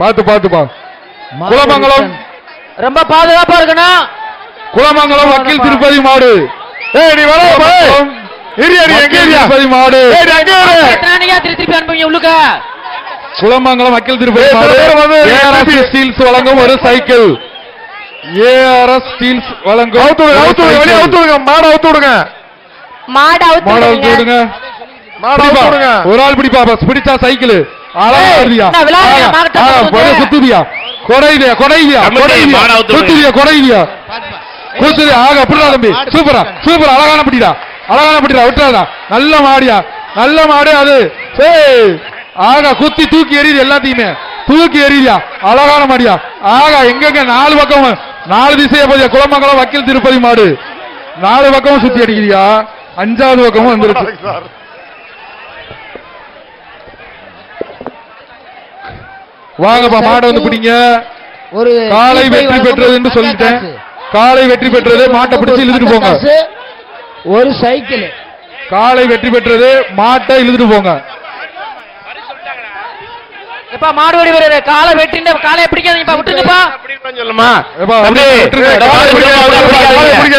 பாத்து பாத்துப்பா. குலமங்கலம் ரொம்ப பாதுகாப்பா இருக்கணும். குலமங்கலம் வக்கீல் திருப்பதி மாடு. நீ வர திருப்பதி மாடு. திருப்பி அனுப்புங்க உள்ளுக்க. குலமங்கலம் வக்கீல் திருப்பதி மாடு. ஏஆர்எஸ் ஸ்டீல்ஸ் வழங்கும் ஒரு சைக்கிள். ஏஆர்எஸ் ஸ்டீல்ஸ் வழங்கும் மாடு அவுத்து விடுங்க. ஒரு ஆள் பிடிப்பா. பிடிச்சா சைக்கிள் சுத்துதியா கொடைதியா கொடைதியா கொடைதியா கொடைதியா குசுதியா. ஆக அப்படிடா தம்பி. சூப்பரா சூப்பர். அழகான பிடிடா அழகான பிடிடா. விட்டுறாதா. நல்ல மாடியா நல்ல மாடு அது. ஆக குத்தி தூக்கி எறியுது. எல்லாத்தையுமே தூக்கி எறியா. அழகான மாடியா. ஆக எங்கெங்க 4 பக்கம் 4 திசையை போதியா. குலமங்கலம் வக்கீல் திருப்பதி மாடு 4 பக்கமும் சுத்தி அடிக்கிறியா. 5வது பக்கமும் வந்துருச்சு. வாங்கப்பா மாடை வந்து பிடிங்க. காலை வெற்றி பெற்றது என்று சொல்லிட்டேன். காலை வெற்றி பெற்றது. மாட்டை பிடிச்சு இழுத்துட்டு போங்க. ஒரு சைக்கிள். காலை வெற்றி பெற்றது. மாட்டை இழுத்துட்டு போங்க. எப்பா மாடுவடி வீரரே காலை வெட்டின காலை பிடிக்காதீங்கப்பா. விட்டுருங்கப்பா. சொல்லுமா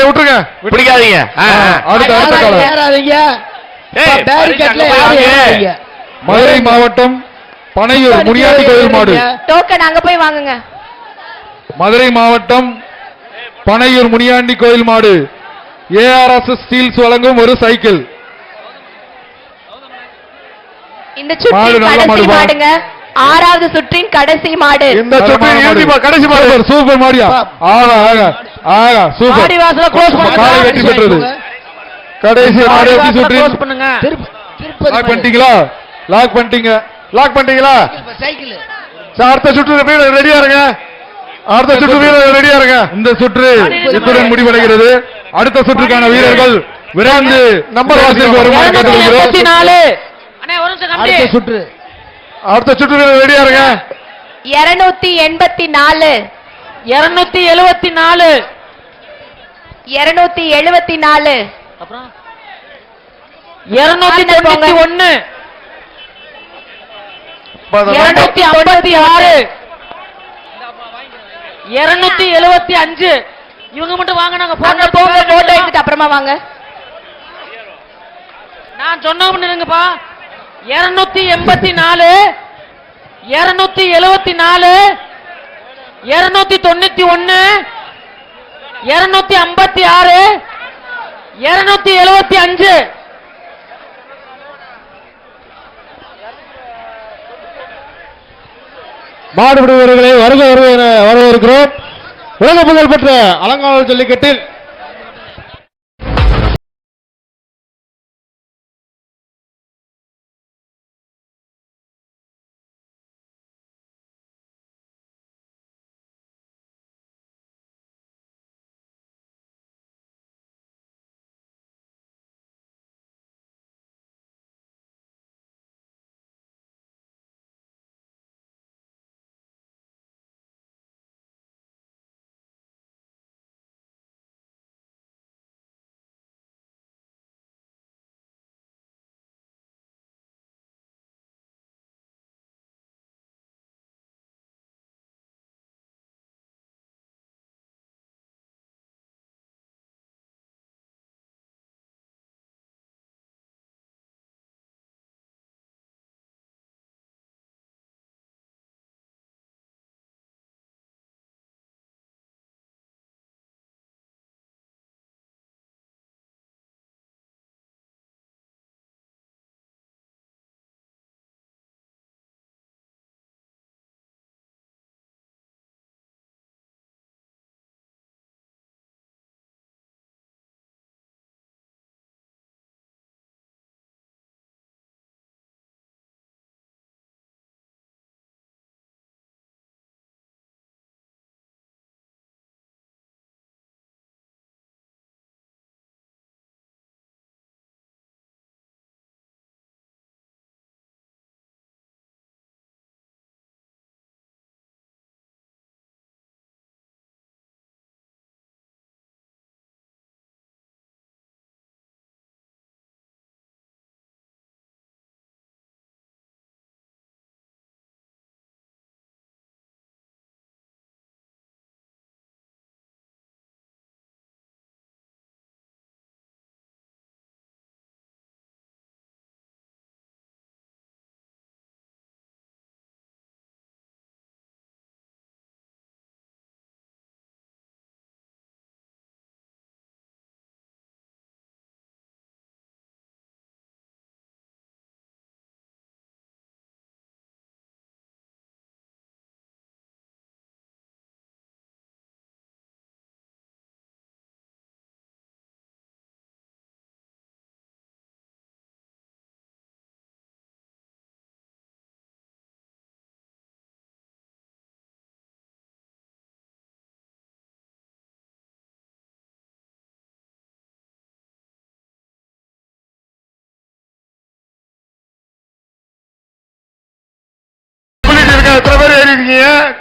விட்டுருங்க. பிடிக்காதீங்க. அடுத்த காலை மதுரை மாவட்டம் பனையூர் முனியாண்டி கோயில் மாடு. டோக்கன் அங்க போய் வாங்குங்க. மதுரை மாவட்டம் பனையூர் முனியாண்டி கோயில் மாடு. ஏஆர்எஸ் ஸ்டீல்ஸ் வழங்கும் ஒரு சைக்கிள். இந்த சுற்றின் கடைசி மாடுங்க. 6வது சுற்றின் கடைசி மாடு. இந்த சுற்றின் கடைசி மாடு. சூப்பர் மாடியா. ஆகா ஆகா ஆகா சூப்பர். மாடி வாசல க்ளோஸ் பண்ணுங்க. காலை வெற்றி பெற்றது. கடைசி மாடு சுற்றி க்ளோஸ் பண்ணுங்க. லாக் பண்ணிட்டீங்களா? லாக் பண்ணிட்டீங்க. லாக் பண்ணிட்டீங்களா? சைக்கிள். அடுத்த சுற்று ரெடியா இருங்க. அடுத்த சுற்று வீரர்கள் ரெடியா இருங்க. இந்த சுற்று இத்துடன் முடிவடைகிறது. அடுத்த சுற்றுக்கான வீரர்கள் விரைந்து நம்பர் வாசலுக்கு வருமாறு கேட்டுக்கொள்கிறோம். அடுத்த சுற்று. அடுத்த சுற்று வீரர்கள் ரெடியா இருங்க. 284 274 274 அப்புறம் 291 256 275. இவங்க மட்டும் வாங்க. நாங்க போட்டோ எடுத்துட்டு அப்புறமா வாங்க. நான் சொன்னோம் இருங்கப்பா. 284 274 291 256 275. மாடுபிடி வீரர்களை வருக வரவேற்கிறோம். உலக புகழ் பெற்ற அலங்காநல்லூர் ஜல்லிக்கட்டில்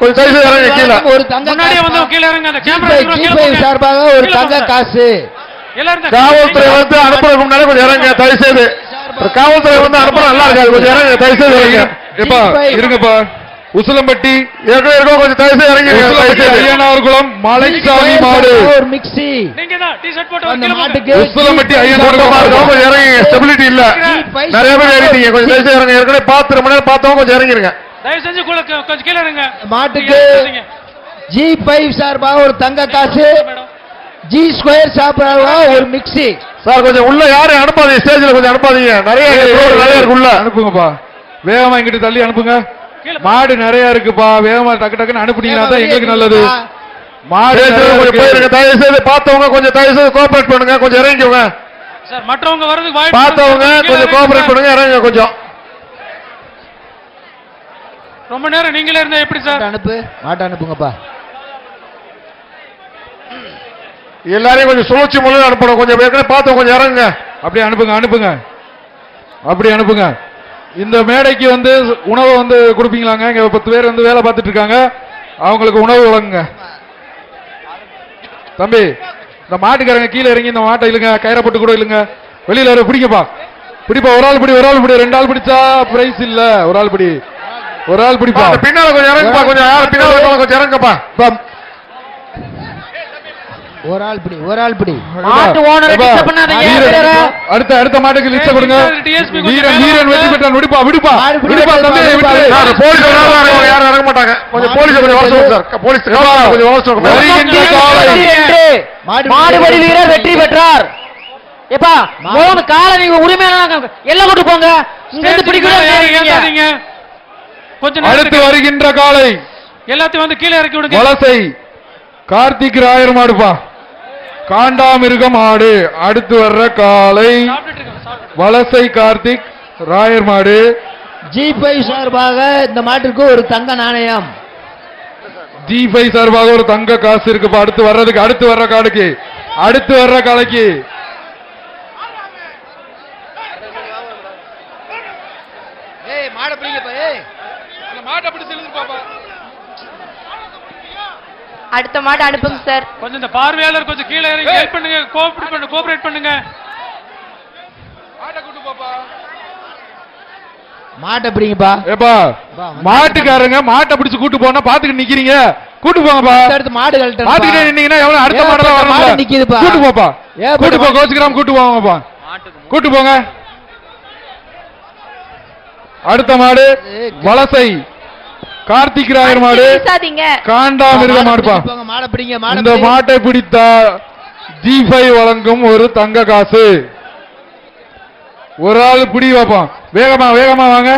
கொஞ்சம் தயவு செய்து இறங்க கீழே. ஒரு தங்க முன்னாடியே வந்து கீழே இறங்க. அந்த கேமரா G5 சார்பாக ஒரு தங்க காசு. எல்லாரும் காவல்துறை வந்து அனுப்புறதுக்கு முன்னாடி கொஞ்சம் இறங்க தயவு செய்து. காவல்துறை வந்து அனுப்புறது நல்லா இருக்காது, கொஞ்சம் இறங்க தயவு செய்து இறங்க. எப்பா இருங்கப்பா. உசிலம்பட்டி இருக்கும், கொஞ்சம் தயவு செய்து இறங்க. ஐயனார்குளம் மலைச்சாமி மாடு ஒரு மிக்ஸி. நீங்க தான் டி-ஷர்ட் போட்டு அந்த கீழே போங்க. மாட்டுக்கு உசிலம்பட்டி ஐயனார்குளம் கொஞ்சம் இறங்க. ஸ்டெபிலிட்டி இல்ல, நிறைய பேர் ஏறிட்டீங்க, கொஞ்சம் தயவு செய்து இறங்க. ஏற்கனவே பார்த்து ரொம்ப நேரம் பார்த்தவங்க கொஞ்சம் இறங்கிருங்க. தயவு செஞ்சு கொஞ்சம் கீழே இருங்க. மாட்டுக்கு G5 சார்பாக ஒரு தங்க காசு. G2 சார்பாக ஒரு மிக்ஸி. சார் கொஞ்சம் உள்ள யாரும் அனுப்பாதீங்க, ஸ்டேஜ்ல கொஞ்சம் அனுப்பாதீங்க, நிறைய இருக்கு உள்ள. அனுப்புங்கப்பா, வேகமா இங்கிட்டு தள்ளி அனுப்புங்க. மாடு நிறைய இருக்குப்பா, வேகமா டக்கு டக்குன்னு அனுப்புனீங்கன்னா தான் எங்களுக்கு நல்லது. மாடு கொஞ்சம் போயிருங்க, தயவு செய்து பார்த்தவங்க கொஞ்சம் தயவு செய்து கோஆபரேட் பண்ணுங்க, கொஞ்சம் இறங்கிக்கோங்க. சார் மற்றவங்க வரதுக்கு வாய்ப்பு. பார்த்தவங்க கொஞ்சம் கோஆபரேட் பண்ணுங்க, இறங்குங்க கொஞ்சம். ரொம்ப நேரம் நீங்களே இருந்தா எப்படி சார்? மாட்டை அனுப்புங்கப்பா. எல்லாரையும் கொஞ்சம் சுழற்சி மூலம் அனுப்பணும், கொஞ்சம் ஏற்கனவே பார்த்தவங்க கொஞ்சம் இறங்குங்க. அப்படியே அனுப்புங்க அனுப்புங்க, அப்படி அனுப்புங்க. இந்த மேடைக்கு வந்து உணவு வந்து கொடுப்பீங்களாங்க? இங்க 10 பேர் வந்து வேலை பார்த்துட்டு இருக்காங்க, அவங்களுக்கு உணவு வழங்குங்க. தம்பி, இந்த மாட்டுக்காரங்க கீழே இறங்கி இந்த மாட்டை இழுங்க, கயிறை போட்டு கூட இழுங்க. வெளியில பிடிக்கப்பா, பிடிப்பா. ஒரு ஆள் பிடி, ஒரு ஆள் பிடி. 2 ஆள் பிடிச்சா பிரைஸ் இல்ல, ஒரு ஆள் பிடி, ஒரு ஆள் பிடிப்பா. பின்னால கொஞ்சம் இறங்குப்பா, கொஞ்சம் யாரும் பின்னால கொஞ்சம் இறங்குப்பா. ஒரு ஆள் பிடி, ஒரு ஆள் பிடி. மாட்டு ஓனரை டிஸ்டர்ப் பண்ணாதீங்க. அடுத்த மாட்டுக்கு லிஸ்ட் கொடுங்க. வீரன் வீரன் வெற்றி பெற்றான். விடுப்பா விடுப்பா விடுப்பா தம்பி, விட்டு. சார் போலீஸ் யாரும் இறங்க மாட்டாங்க, கொஞ்சம் போலீஸ் கொஞ்சம் வர சொல்லுங்க சார். போலீஸ் கொஞ்சம் வர சொல்லுங்க. மாடுபடி வீரர் வெற்றி பெற்றார். ஏப்பா மூணு காலை நீங்க உரிமையான எல்லாம் கொண்டு போங்க. இங்க இருந்து பிடிக்கணும். கொஞ்சம் அடுத்து வருகின்ற காலை எல்லாத்தையும் வந்து கீழே இறக்கி விடுங்க. வலசை கார்த்திக் ராயர் மாடுப்பா, காண்டாமிருகம் மாடு. அடுத்து வர்ற காலை வலசை கார்த்திக் ராயர் மாடு. G5 சார்பாக இந்த மாட்டிற்கு ஒரு தங்க நாணயம். G5 சார்பாக ஒரு தங்க காசு இருக்குப்பா. அடுத்து வர்றதுக்கு, அடுத்து வர்ற காலைக்கு, அடுத்து வர்ற காலைக்கு. அடுத்த மாடு அனுப்புங்க சார். கொஞ்சம் இந்த பார்வையாளர் கொஞ்சம் கீழே இறங்கி ஹெல்ப் பண்ணுங்க, கோஆபரேட் பண்ணுங்க. மாட்டை பிடிங்கப்பா. ஏப்பா மாட்டுக்காரங்க மாட்டை பிடிச்சு கூட்டு போனா பாத்துக்கிட்டு நிக்கிறீங்க, கூட்டு போங்கப்பா. அடுத்து மாடு கழட்ட பாத்துக்கிட்டே நின்னீங்கன்னா எவ்வளவு அடுத்த மாடலாம் வரணும். நிக்குதுப்பா, கூட்டு போப்பா, கூட்டு போ. கோச்சுக்கிறாம கூட்டு போங்கப்பா, கூட்டு போங்க. அடுத்த மாடு வலசை கார்த்திக் ராயர் மாடு, காண்டாமிருக மாடுப்பா. மாடை பிடிங்க. இந்த மாட்டை பிடித்தா G5 வழங்கும் ஒரு தங்க காசு. ஒரு ஆள் பிடி வைப்போம். வேகமா வேகமா வாங்க.